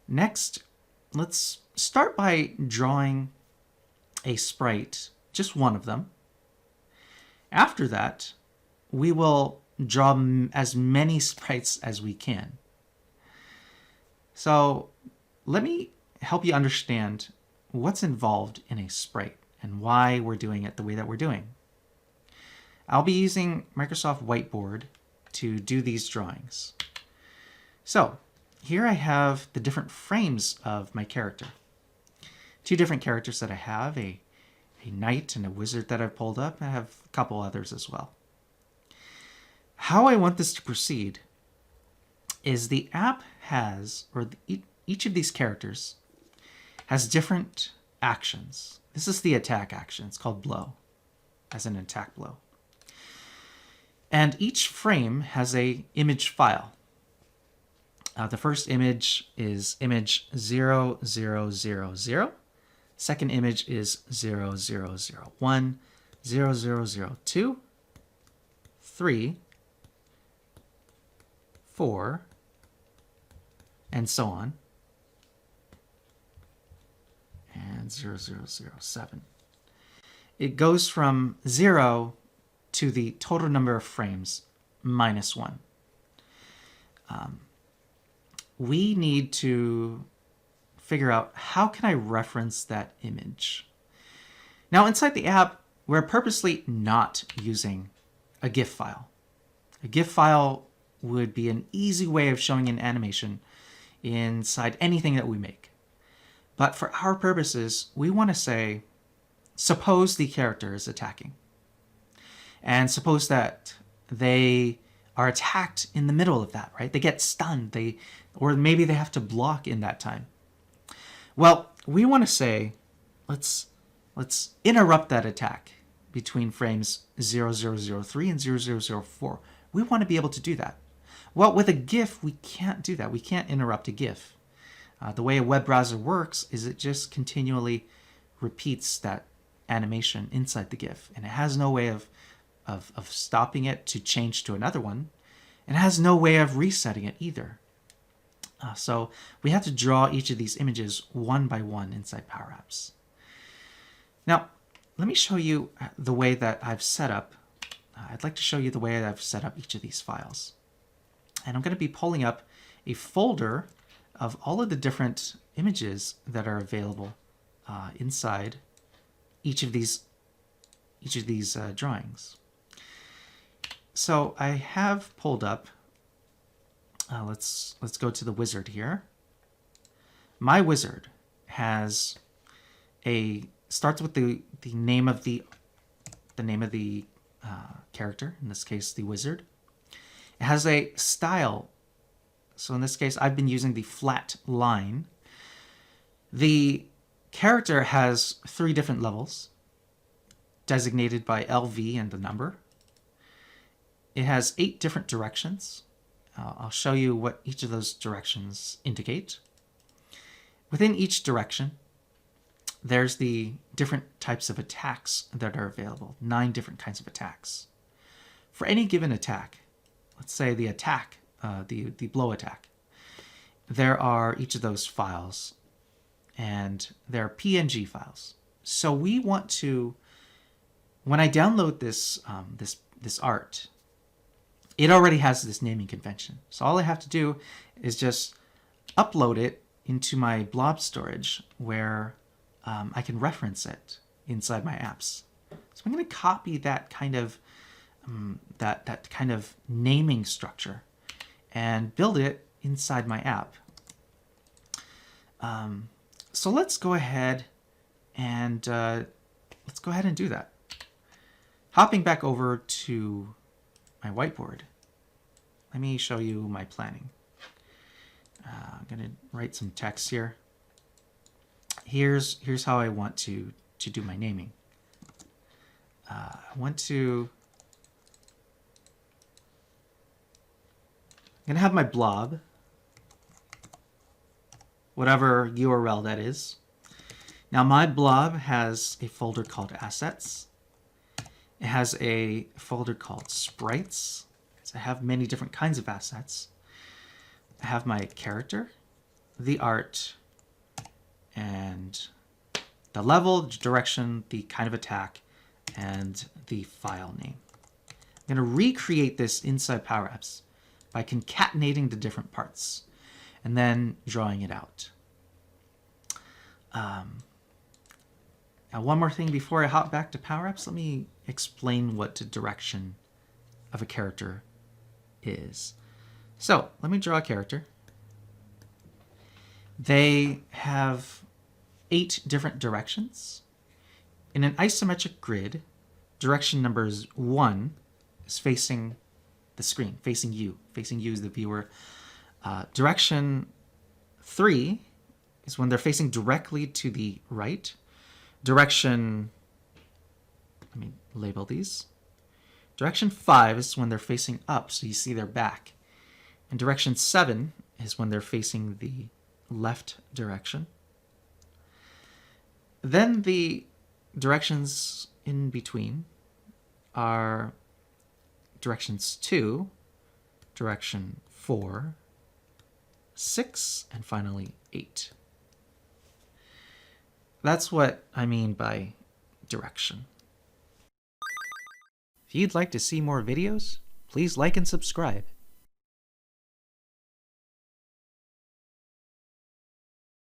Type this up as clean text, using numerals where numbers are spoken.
Next, let's start by drawing a sprite, just one of them. After that, we will draw as many sprites as we can. So let me help you understand what's involved in a sprite and why we're doing it the way that we're doing. I'll be using Microsoft Whiteboard to do these drawings. So here I have the different frames of my character. Two different characters that I have, a knight and a wizard that I've pulled up. I have a couple others as well. How I want this to proceed is the app has, or each of these characters has different actions. This is the attack action. It's called blow, as an attack blow. And each frame has a image file. The first image is image 0000. Second image is 0001, 0002, 3, 4, and so on, and 0007. It goes from 0 to the total number of frames minus 1. We need to figure out how can I reference that image. Now inside the app, we're purposely not using a GIF file. A GIF file would be an easy way of showing an animation inside anything that we make. But for our purposes, we want to say, suppose the character is attacking. And suppose that they are attacked in the middle of that, right? They get stunned, or maybe they have to block in that time. Well, we want to say, let's interrupt that attack between frames 0003 and 0004. We want to be able to do that. Well, with a GIF, we can't do that. We can't interrupt a GIF. The way a web browser works is it just continually repeats that animation inside the GIF, and it has no way of stopping it to change to another one, and it has no way of resetting it either. So we have to draw each of these images one by one inside Power Apps. Now, let me show you the way that I've set up. I'd like to show you the way that I've set up each of these files. And I'm going to be pulling up a folder of all of the different images that are available inside each of these drawings. So I have pulled up. Let's go to the wizard here. My wizard has starts with the name of the character, in this case the wizard. It has a style. So in this case, I've been using the flat line. The character has 3 different levels, designated by LV and the number. It has 8 different directions. I'll show you what each of those directions indicate. Within each direction, there's the different types of attacks that are available, 9 different kinds of attacks. For any given attack, let's say the attack, the blow attack, there are each of those files, and they're PNG files. So we want to, when I download this art, it already has this naming convention. So all I have to do is just upload it into my blob storage where I can reference it inside my apps. So I'm going to copy that kind of naming structure and build it inside my app. So let's go ahead and do that. Hopping back over to my whiteboard, let me show you my planning. I'm going to write some text here. Here's how I want to do my naming. I'm going to have my blob, whatever URL that is. Now my blob has a folder called assets. It has a folder called sprites. So I have many different kinds of assets. I have my character. the art, and the level, direction, the kind of attack, and the file name. I'm going to recreate this inside Power Apps by concatenating the different parts and then drawing it out. Now, one more thing before I hop back to Power Apps, let me explain what the direction of a character is. So let me draw a character. They have 8 different directions. In an isometric grid, direction number 1 is facing the screen, facing you as the viewer. Direction 3 is when they're facing directly to the right. Direction, let me label these. Direction 5 is when they're facing up, so you see their back. And direction 7 is when they're facing the left direction. Then the directions in between are directions 2, direction 4, 6, and finally 8. That's what I mean by direction. If you'd like to see more videos, please like and subscribe.